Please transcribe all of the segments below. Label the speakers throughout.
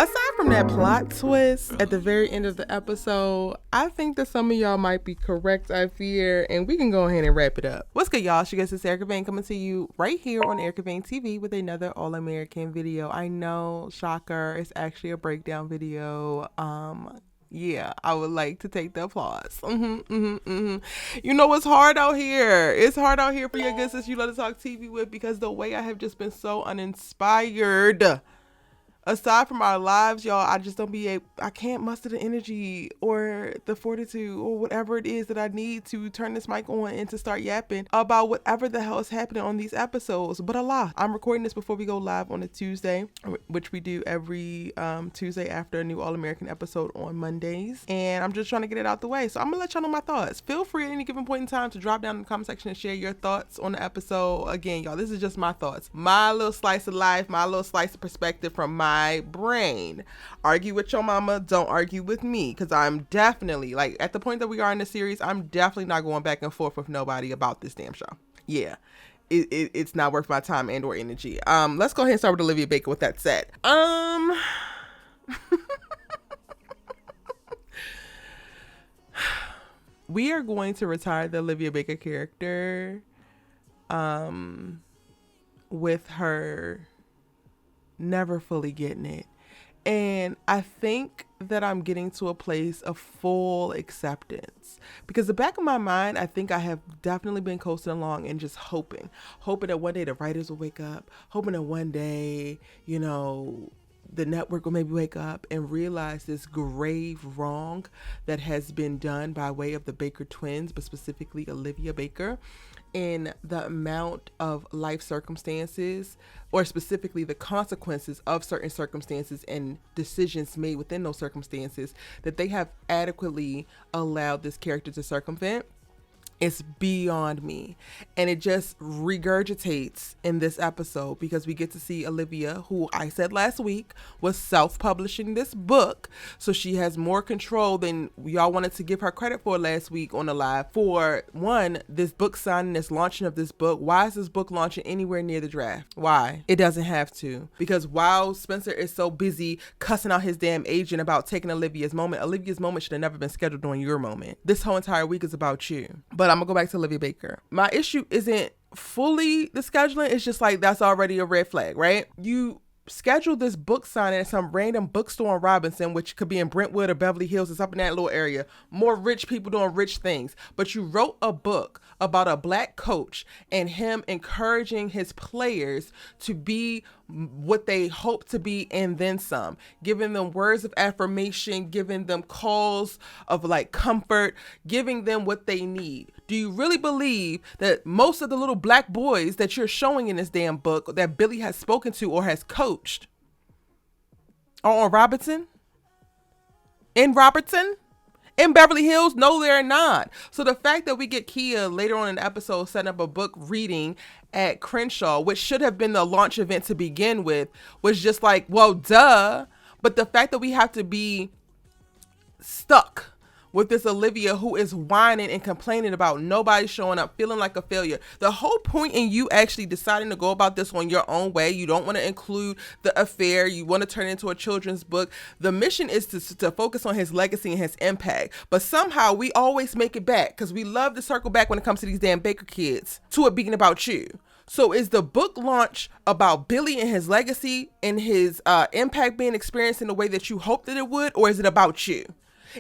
Speaker 1: Aside from that plot twist at the very end of the episode, I think that some of y'all might be correct, I fear, and we can go ahead and wrap it up. What's good, y'all? She guys, it's Erica Vane coming to you right here on Erica Vane TV with another All-American video. I know, shocker, it's actually a breakdown video. Yeah, I would like to take the applause. You know, it's hard out here. It's hard out here for your good sis you love to talk TV with, because the way I have just been so uninspired. Aside from our lives, y'all, I just don't I can't muster the energy or the fortitude or whatever it is that I need to turn this mic on and to start yapping about whatever the hell is happening on these episodes. But Allah, I'm recording this before we go live on a Tuesday, which we do every Tuesday after a new All-American episode on Mondays. And I'm just trying to get it out the way. So I'm going to let y'all know my thoughts. Feel free at any given point in time to drop down in the comment section and share your thoughts on the episode. Again, y'all, this is just my thoughts. My little slice of life, my little slice of perspective from my brain. Argue with your mama, don't argue with me, because I'm definitely, like, at the point that we are in the series, I'm definitely not going back and forth with nobody about this damn show. Yeah, it's not worth my time and or energy. Let's go ahead and start with Olivia Baker with that said. We are going to retire the Olivia Baker character with her never fully getting it. And I think that I'm getting to a place of full acceptance, because the back of my mind, I think I have definitely been coasting along and just hoping that one day the writers will wake up, hoping that one day, you know, the network will maybe wake up and realize this grave wrong that has been done by way of the Baker twins, but specifically Olivia Baker, in the amount of life circumstances, or specifically the consequences of certain circumstances and decisions made within those circumstances that they have adequately allowed this character to circumvent. It's beyond me. And it just regurgitates in this episode, because we get to see Olivia, who I said last week was self-publishing this book. So she has more control than y'all wanted to give her credit for last week on the live. For one, this book signing, this launching of this book. Why is this book launching anywhere near the draft? Why? It doesn't have to. Because while Spencer is so busy cussing out his damn agent about taking Olivia's moment should have never been scheduled on your moment. This whole entire week is about you. But I'm gonna go back to Olivia Baker. My issue isn't fully the scheduling. It's just like, that's already a red flag, right? You schedule this book signing at some random bookstore in Robinson, which could be in Brentwood or Beverly Hills. It's up in that little area. More rich people doing rich things. But you wrote a book about a black coach and him encouraging his players to be what they hope to be and then some, giving them words of affirmation, giving them calls of like comfort, giving them what they need. Do you really believe that most of the little black boys that you're showing in this damn book that Billy has spoken to or has coached are on Robertson? In Robertson? In Beverly Hills? No, they're not. So the fact that we get Kia later on in the episode setting up a book reading at Crenshaw, which should have been the launch event to begin with, was just like, well, duh. But the fact that we have to be stuck with this Olivia who is whining and complaining about nobody showing up, feeling like a failure. The whole point in you actually deciding to go about this on your own way, you don't want to include the affair, you want to turn it into a children's book. The mission is to focus on his legacy and his impact. But somehow we always make it back, because we love to circle back when it comes to these damn Baker kids, to it being about you. So is the book launch about Billy and his legacy and his impact being experienced in the way that you hoped that it would, or is it about you?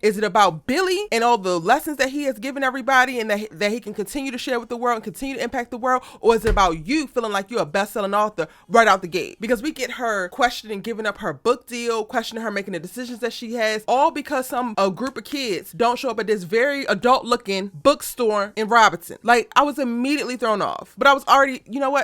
Speaker 1: Is it about Billy and all the lessons that he has given everybody and that he can continue to share with the world and continue to impact the world? Or is it about you feeling like you're a best-selling author right out the gate? Because we get her questioning, giving up her book deal, questioning her making the decisions that she has, all because a group of kids don't show up at this very adult-looking bookstore in Robinson. Like, I was immediately thrown off. But I was already,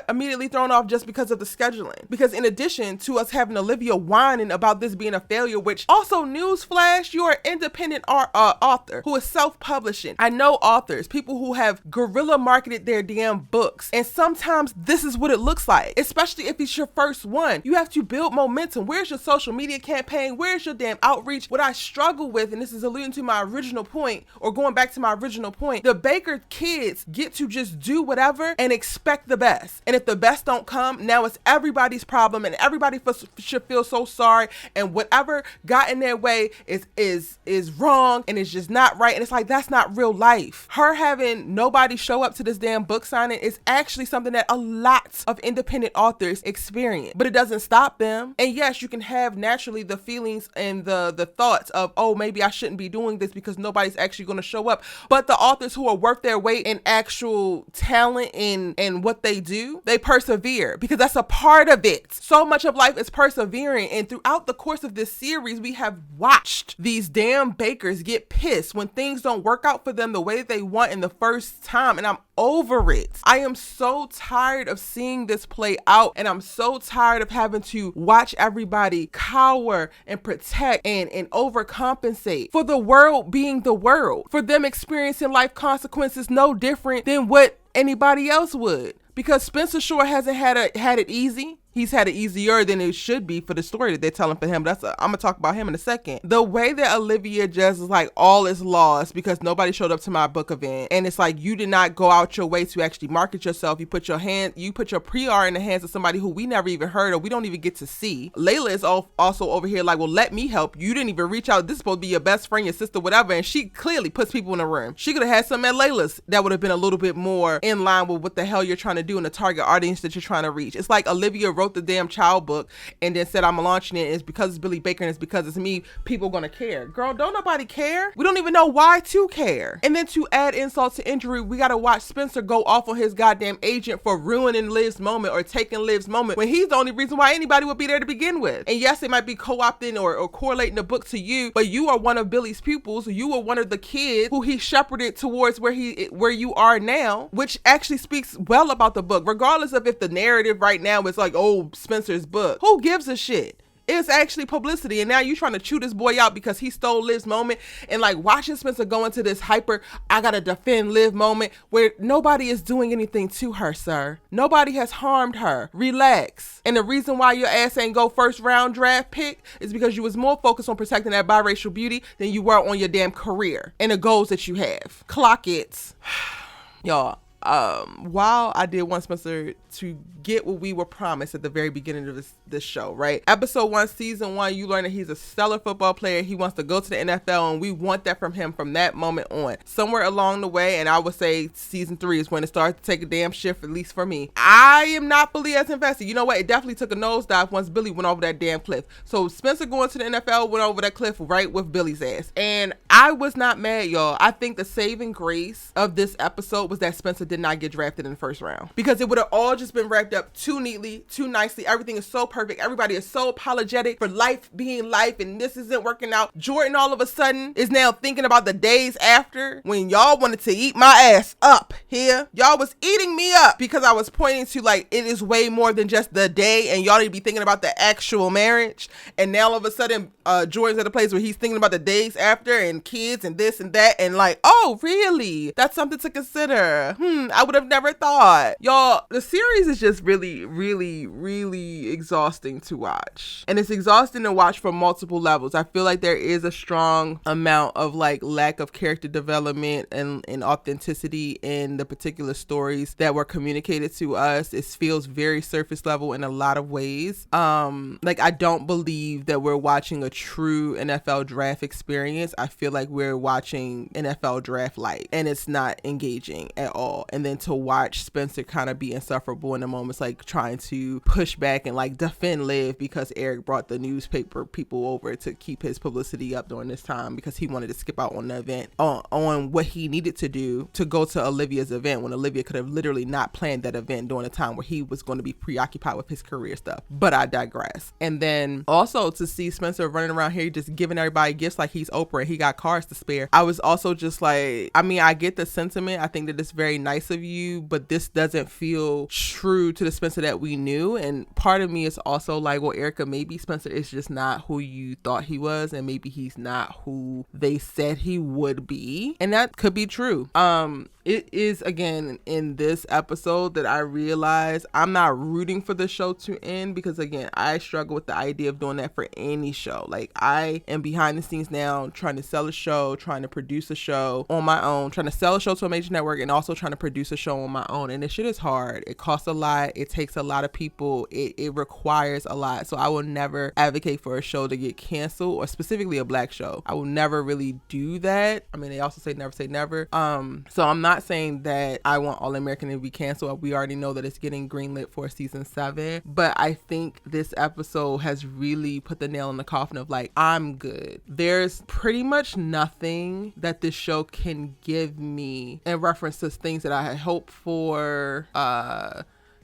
Speaker 1: immediately thrown off just because of the scheduling. Because in addition to us having Olivia whining about this being a failure, which also, newsflash, you are independent independent author who is self-publishing. I know authors, people who have guerrilla marketed their damn books. And sometimes this is what it looks like, especially if it's your first one. You have to build momentum. Where's your social media campaign? Where's your damn outreach? What I struggle with, and this is alluding to my original point, or going back to my original point, the Baker kids get to just do whatever and expect the best. And if the best don't come, now it's everybody's problem, and everybody should feel so sorry, and whatever got in their way is wrong, and it's just not right. And it's like, that's not real life. Her having nobody show up to this damn book signing is actually something that a lot of independent authors experience, but it doesn't stop them. And yes, you can have naturally the feelings and the thoughts of, oh, maybe I shouldn't be doing this because nobody's actually going to show up. But the authors who are worth their weight in actual talent in what they do, they persevere, because that's a part of it. So much of life is persevering. And throughout the course of this series, we have watched these damn bakers get pissed when things don't work out for them the way they want in the first time. And I'm over it. I am so tired of seeing this play out, and I'm so tired of having to watch everybody cower and protect and overcompensate for the world being the world, for them experiencing life consequences no different than what anybody else would. Because Spencer Shore hasn't had it easy. He's had it easier than it should be for the story that they're telling for him. I'm gonna talk about him in a second. The way that Olivia just is like, all is lost because nobody showed up to my book event, and it's like, you did not go out your way to actually market yourself. You put your PR in the hands of somebody who we never even heard of. We don't even get to see. Layla is also over here like, well, let me help. You didn't even reach out. This is supposed to be your best friend, your sister, whatever, and she clearly puts people in the room. She could have had some at Layla's that would have been a little bit more in line with what the hell you're trying to do and the target audience that you're trying to reach. It's like Olivia wrote the damn child book and then said, I'm launching it. It's because it's Billy Baker and it's because it's me. People gonna care. Girl, don't nobody care. We don't even know why to care. And then to add insult to injury, we gotta watch Spencer go off on his goddamn agent for ruining Liv's moment or taking Liv's moment when he's the only reason why anybody would be there to begin with. And yes, it might be co-opting or correlating the book to you, but you are one of Billy's pupils. You were one of the kids who he shepherded towards where you are now, which actually speaks well about the book, regardless of if the narrative right now is like, oh, Spencer's book. Who gives a shit? It's actually publicity, and now you trying to chew this boy out because he stole Liv's moment. And like, watching Spencer go into this hyper, I gotta defend Liv moment, where nobody is doing anything to her, sir. Nobody has harmed her. Relax. And the reason why your ass ain't go first round draft pick is because you was more focused on protecting that biracial beauty than you were on your damn career and the goals that you have. Clock it. Y'all, while I did want Spencer to get what we were promised at the very beginning of this show, right? Episode 1, season 1, you learn that he's a stellar football player. He wants to go to the NFL, and we want that from him from that moment on. Somewhere along the way, and I would say season 3 is when it started to take a damn shift, at least for me. I am not fully as invested. You know what? It definitely took a nosedive once Billy went over that damn cliff. So Spencer going to the NFL went over that cliff right with Billy's ass. And I was not mad, y'all. I think the saving grace of this episode was that Spencer did not get drafted in the first round, because it would have all just been wrapped up too neatly, too nicely. Everything is so perfect. Everybody is so apologetic for life being life, and this isn't working out. Jordan all of a sudden is now thinking about the days after, when y'all wanted to eat my ass up here. Y'all was eating me up because I was pointing to like, it is way more than just the day, and y'all need to be thinking about the actual marriage. And now all of a sudden Jordan's at a place where he's thinking about the days after and kids and this and that, and like, oh really? That's something to consider. I would have never thought. Y'all, the series is just really, really, really exhausting to watch. And it's exhausting to watch from multiple levels. I feel like there is a strong amount of like lack of character development and authenticity in the particular stories that were communicated to us. It feels very surface level in a lot of ways. Like, I don't believe that we're watching a true NFL draft experience. I feel like we're watching NFL draft light, and it's not engaging at all. And then to watch Spencer kind of be insufferable in the moments, like trying to push back and like defend Liv because Eric brought the newspaper people over to keep his publicity up during this time because he wanted to skip out on the event, on what he needed to do to go to Olivia's event, when Olivia could have literally not planned that event during a time where he was going to be preoccupied with his career stuff. But I digress. And then also to see Spencer running around here just giving everybody gifts like he's Oprah and he got cars to spare. I was also just like, I mean, I get the sentiment. I think that it's very nice nice of you, but this doesn't feel true to the Spencer that we knew. And part of me is also like, well, Erica, maybe Spencer is just not who you thought he was, and maybe he's not who they said he would be. And that could be true. It is, again, in this episode that I realize I'm not rooting for the show to end, because, again, I struggle with the idea of doing that for any show. Like, I am behind the scenes now trying to sell a show, trying to produce a show on my own, trying to sell a show to a major network, and also trying to produce a show on my own. And this shit is hard. It costs a lot. It takes a lot of people. It requires a lot. So I will never advocate for a show to get canceled, or specifically a Black show. I will never really do that. I mean, they also say never. So I'm not saying that I want All American to be canceled. We already know that it's getting greenlit for season 7, but I think this episode has really put the nail in the coffin of like, I'm good. There's pretty much nothing that this show can give me in reference to things that I had hoped for,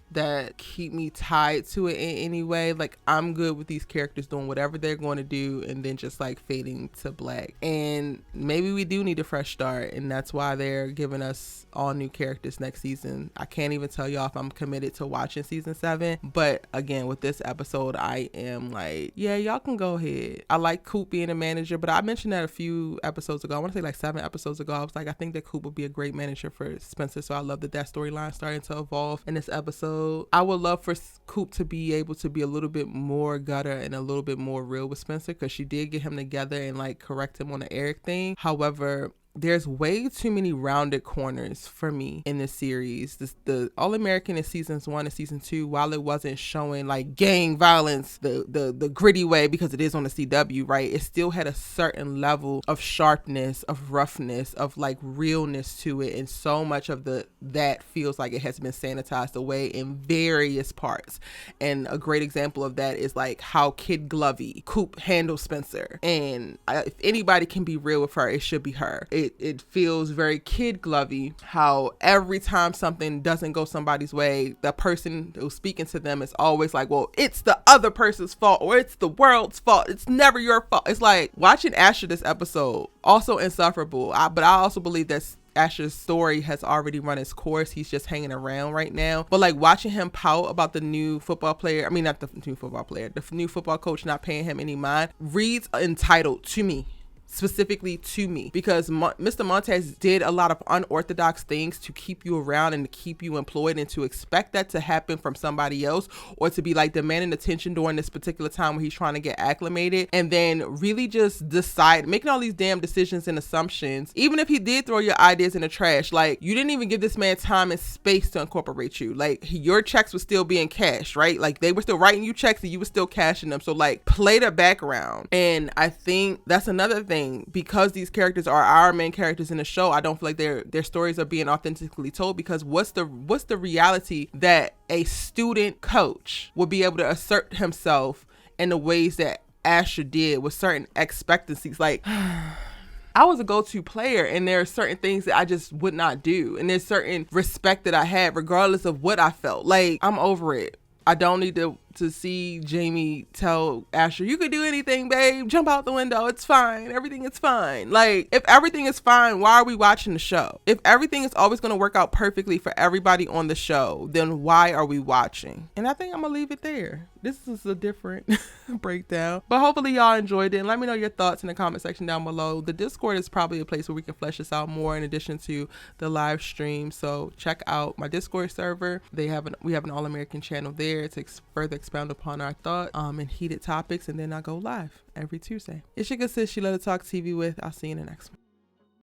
Speaker 1: that keep me tied to it in any way. Like, I'm good with these characters doing whatever they're going to do and then just like fading to black. And maybe we do need a fresh start, and that's why they're giving us all new characters next season. I can't even tell y'all if I'm committed to watching season 7, but again, with this episode, I am like, yeah, y'all can go ahead. I like Coop being a manager, but I mentioned that a few episodes ago. I want to say like 7 episodes ago. I was like, I think that Coop would be a great manager for Spencer, so I love that storyline starting to evolve in this episode. I would love for Coop to be able to be a little bit more gutter and a little bit more real with Spencer, because she did get him together and like correct him on the Eric thing. However, there's way too many rounded corners for me in this series. The All-American in seasons 1 and season 2, while it wasn't showing like gang violence the gritty way, because it is on the CW, right? It still had a certain level of sharpness, of roughness, of like realness to it. And so much of that feels like it has been sanitized away in various parts. And a great example of that is like how Kid Glovey Coop handles Spencer. And if anybody can be real with her, it should be her. It feels very Kid Glovey, how every time something doesn't go somebody's way, the person who's speaking to them is always like, well, it's the other person's fault, or it's the world's fault. It's never your fault. It's like watching Asher this episode, also insufferable. But I also believe that Asher's story has already run its course. He's just hanging around right now. But like watching him pout about the new football player, I mean, not the new football player, the new football coach not paying him any mind, reads entitled to me. Specifically to me, because Mr. Montez did a lot of unorthodox things to keep you around and to keep you employed, and to expect that to happen from somebody else, or to be like demanding attention during this particular time where he's trying to get acclimated, and then really just making all these damn decisions and assumptions. Even if he did throw your ideas in the trash, like, you didn't even give this man time and space to incorporate you. Like, your checks were still being cashed, right? Like, they were still writing you checks and you were still cashing them. So like, play the background. And I think that's another thing. Because these characters are our main characters in the show, I don't feel like their stories are being authentically told. Because what's the reality that a student coach will be able to assert himself in the ways that Asher did, with certain expectancies? Like, I was a go-to player, and there are certain things that I just would not do, and there's certain respect that I had regardless of what I felt. Like, I'm over it. I don't need to see Jamie tell Asher, you could do anything, babe, jump out the window, it's fine, everything is fine. Like, if everything is fine, why are we watching the show? If everything is always going to work out perfectly for everybody on the show, then why are we watching? And I think I'm gonna leave it there. This is a different breakdown, but hopefully y'all enjoyed it, and let me know your thoughts in the comment section down below. The Discord is probably a place where we can flesh this out more, in addition to the live stream. So check out my Discord server. We have an All-American channel there to further expound upon our thought and heated topics, and then I go live every Tuesday. It's your good sis, She Love to Talk TV with. I'll see you in the next one.